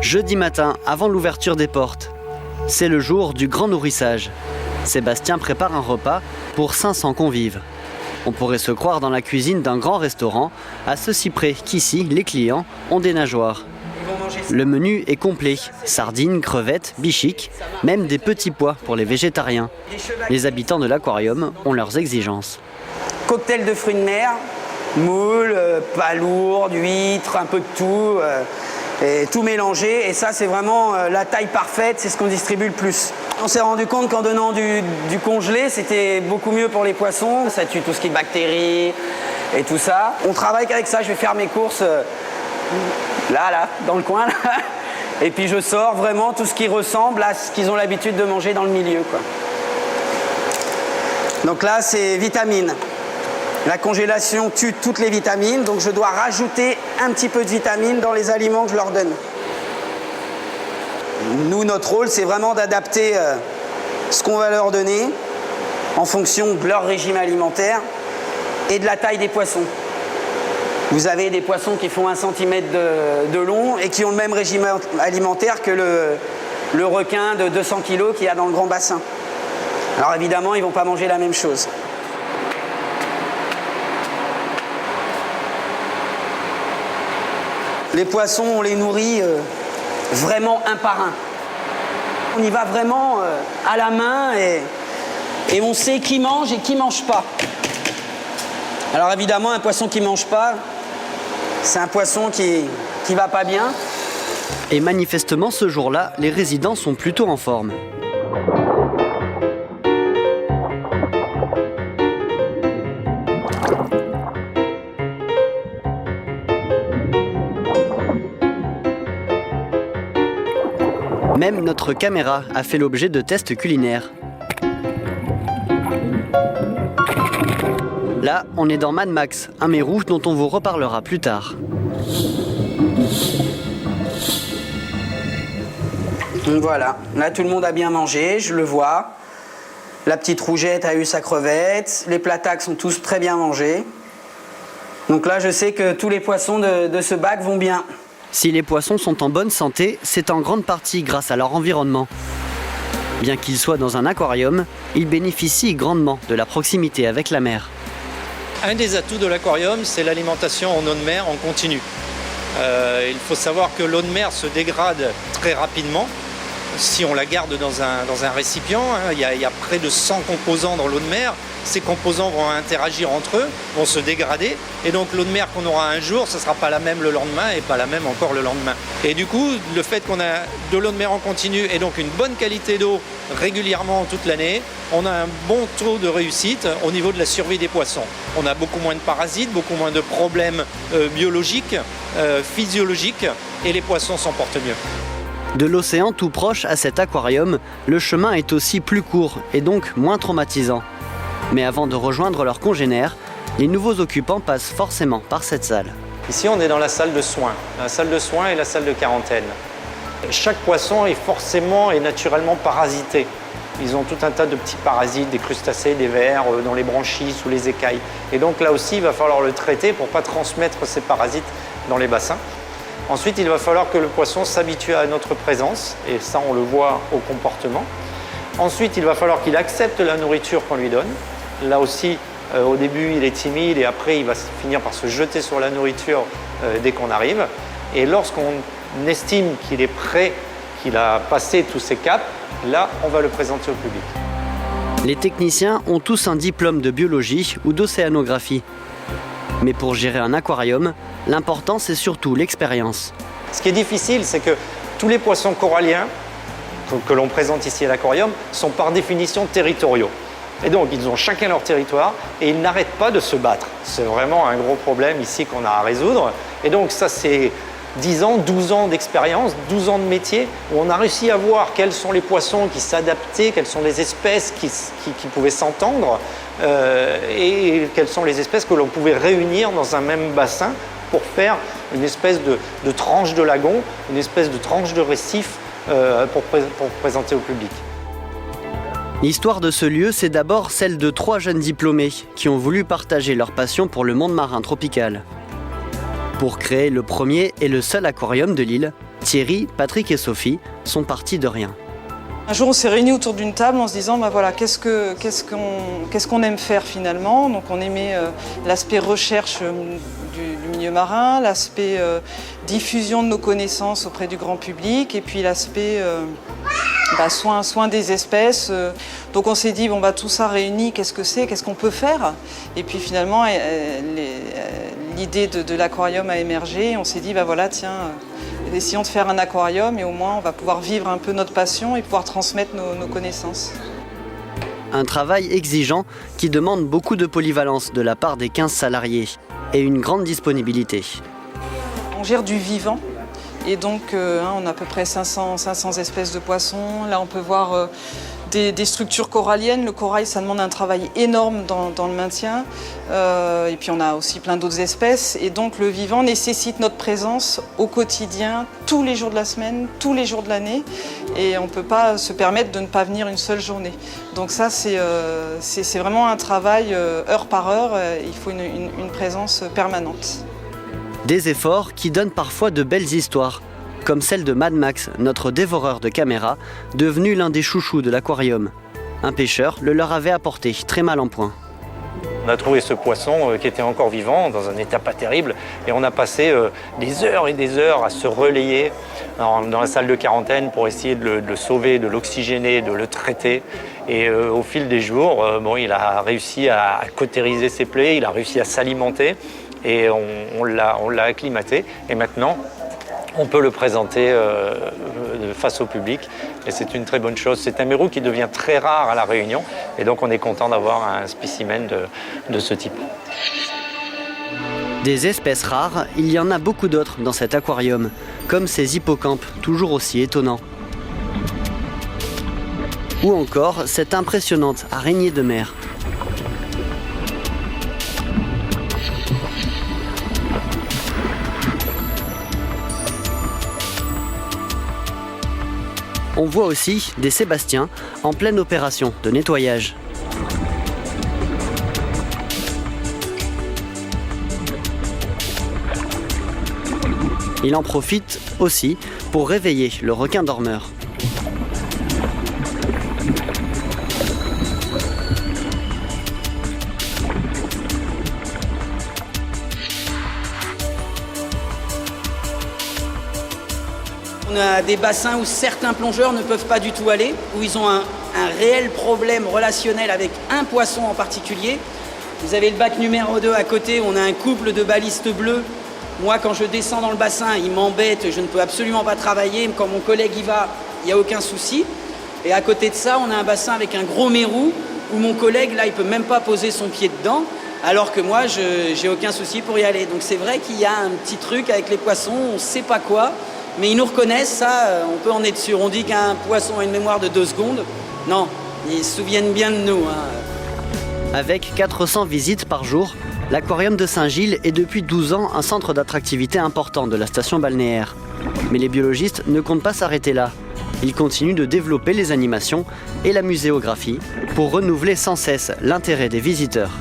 Jeudi matin, avant l'ouverture des portes, c'est le jour du grand nourrissage. Sébastien prépare un repas pour 500 convives. On pourrait se croire dans la cuisine d'un grand restaurant, à ceci près qu'ici, les clients ont des nageoires. Le menu est complet, sardines, crevettes, bichiques, même des petits pois pour les végétariens. Les habitants de l'aquarium ont leurs exigences. Cocktail de fruits de mer, moules, palourdes, huîtres, un peu de tout, et tout mélangé. Et ça, c'est vraiment la taille parfaite, c'est ce qu'on distribue le plus. On s'est rendu compte qu'en donnant du congelé, c'était beaucoup mieux pour les poissons. Ça tue tout ce qui est bactéries et tout ça. On travaille qu'avec ça, je vais faire mes courses là, dans le coin. Là. Et puis je sors vraiment tout ce qui ressemble à ce qu'ils ont l'habitude de manger dans le milieu, quoi. Donc là, c'est vitamines. La congélation tue toutes les vitamines, donc je dois rajouter un petit peu de vitamines dans les aliments que je leur donne. Nous, notre rôle, c'est vraiment d'adapter ce qu'on va leur donner en fonction de leur régime alimentaire et de la taille des poissons. Vous avez des poissons qui font 1 cm de long et qui ont le même régime alimentaire que le requin de 200 kg qu'il y a dans le grand bassin. Alors évidemment, ils ne vont pas manger la même chose. Les poissons, on les nourrit vraiment un par un. On y va vraiment à la main et on sait qui mange et qui ne mange pas. Alors évidemment, un poisson qui ne mange pas, c'est un poisson qui va pas bien. Et manifestement, ce jour-là, les résidents sont plutôt en forme. Même notre caméra a fait l'objet de tests culinaires. Là, on est dans Mad Max, un mérou dont on vous reparlera plus tard. Donc voilà, là tout le monde a bien mangé, je le vois. La petite rougette a eu sa crevette, les plataques sont tous très bien mangés. Donc là, je sais que tous les poissons de ce bac vont bien. Si les poissons sont en bonne santé, c'est en grande partie grâce à leur environnement. Bien qu'ils soient dans un aquarium, ils bénéficient grandement de la proximité avec la mer. Un des atouts de l'aquarium, c'est l'alimentation en eau de mer en continu. Il faut savoir que l'eau de mer se dégrade très rapidement si on la garde dans un récipient. Il y a près de 100 composants dans l'eau de mer. Ces composants vont interagir entre eux, vont se dégrader. Et donc l'eau de mer qu'on aura un jour, ce ne sera pas la même le lendemain et pas la même encore le lendemain. Et du coup, le fait qu'on a de l'eau de mer en continu et donc une bonne qualité d'eau régulièrement toute l'année, on a un bon taux de réussite au niveau de la survie des poissons. On a beaucoup moins de parasites, beaucoup moins de problèmes biologiques, physiologiques, et les poissons s'en portent mieux. De l'océan tout proche à cet aquarium, le chemin est aussi plus court et donc moins traumatisant. Mais avant de rejoindre leurs congénères, les nouveaux occupants passent forcément par cette salle. Ici, on est dans la salle de soins. La salle de soins et la salle de quarantaine. Chaque poisson est forcément et naturellement parasité. Ils ont tout un tas de petits parasites, des crustacés, des vers, dans les branchies, sous les écailles. Et donc là aussi, il va falloir le traiter pour ne pas transmettre ces parasites dans les bassins. Ensuite, il va falloir que le poisson s'habitue à notre présence, et ça, on le voit au comportement. Ensuite, il va falloir qu'il accepte la nourriture qu'on lui donne. Là aussi, au début, il est timide, et après, il va finir par se jeter sur la nourriture dès qu'on arrive. Et lorsqu'on estime qu'il est prêt, qu'il a passé tous ses caps, là, on va le présenter au public. Les techniciens ont tous un diplôme de biologie ou d'océanographie. Mais pour gérer un aquarium, l'important c'est surtout l'expérience. Ce qui est difficile, c'est que tous les poissons coralliens que l'on présente ici à l'aquarium sont par définition territoriaux. Et donc ils ont chacun leur territoire et ils n'arrêtent pas de se battre. C'est vraiment un gros problème ici qu'on a à résoudre. Et donc ça c'est 10 ans, 12 ans d'expérience, 12 ans de métier, où on a réussi à voir quels sont les poissons qui s'adaptaient, quelles sont les espèces qui pouvaient s'entendre, et quelles sont les espèces que l'on pouvait réunir dans un même bassin pour faire une espèce de tranche de lagon, une espèce de tranche de récif pour présenter au public. L'histoire de ce lieu, c'est d'abord celle de 3 jeunes diplômés qui ont voulu partager leur passion pour le monde marin tropical. Pour créer le premier et le seul aquarium de l'île, Thierry, Patrick et Sophie sont partis de rien. Un jour, on s'est réunis autour d'une table en se disant voilà, qu'est-ce qu'on aime faire finalement. Donc on aimait l'aspect recherche du milieu marin, l'aspect diffusion de nos connaissances auprès du grand public et puis l'aspect soin des espèces. Donc on s'est dit tout ça réuni, qu'est-ce qu'on peut faire? Et puis finalement l'idée de l'aquarium a émergé. On s'est dit essayons de faire un aquarium et au moins on va pouvoir vivre un peu notre passion et pouvoir transmettre nos connaissances. Un travail exigeant qui demande beaucoup de polyvalence de la part des 15 salariés et une grande disponibilité. On gère du vivant et donc on a à peu près 500 espèces de poissons. Là on peut voir des structures coralliennes. Le corail, ça demande un travail énorme dans le maintien. Et puis on a aussi plein d'autres espèces. Et donc le vivant nécessite notre présence au quotidien, tous les jours de la semaine, tous les jours de l'année. Et on ne peut pas se permettre de ne pas venir une seule journée. Donc ça, c'est vraiment un travail heure par heure. Il faut une présence permanente. Des efforts qui donnent parfois de belles histoires, comme celle de Mad Max, notre dévoreur de caméras, devenu l'un des chouchous de l'aquarium. Un pêcheur le leur avait apporté, très mal en point. On a trouvé ce poisson qui était encore vivant, dans un état pas terrible, et on a passé des heures et des heures à se relayer dans la salle de quarantaine pour essayer de le sauver, de l'oxygéner, de le traiter. Et au fil des jours, il a réussi à cautériser ses plaies, il a réussi à s'alimenter, et on l'a acclimaté. Et maintenant, on peut le présenter face au public et c'est une très bonne chose. C'est un mérou qui devient très rare à La Réunion et donc on est content d'avoir un spécimen de ce type. Des espèces rares, il y en a beaucoup d'autres dans cet aquarium, comme ces hippocampes, toujours aussi étonnants. Ou encore cette impressionnante araignée de mer. On voit aussi des sébastiens en pleine opération de nettoyage. Il en profite aussi pour réveiller le requin dormeur. On a des bassins où certains plongeurs ne peuvent pas du tout aller, où ils ont un réel problème relationnel avec un poisson en particulier. Vous avez le bac numéro 2 à côté, où on a un couple de balistes bleus. Moi, quand je descends dans le bassin, ils m'embêtent, je ne peux absolument pas travailler. Quand mon collègue y va, il n'y a aucun souci. Et à côté de ça, on a un bassin avec un gros mérou, où mon collègue, là, il ne peut même pas poser son pied dedans, alors que moi, je n'ai aucun souci pour y aller. Donc c'est vrai qu'il y a un petit truc avec les poissons, on ne sait pas quoi. Mais ils nous reconnaissent, ça, on peut en être sûr. On dit qu'un poisson a une mémoire de 2 secondes. Non, ils se souviennent bien de nous. Avec 400 visites par jour, l'aquarium de Saint-Gilles est depuis 12 ans un centre d'attractivité important de la station balnéaire. Mais les biologistes ne comptent pas s'arrêter là. Ils continuent de développer les animations et la muséographie pour renouveler sans cesse l'intérêt des visiteurs.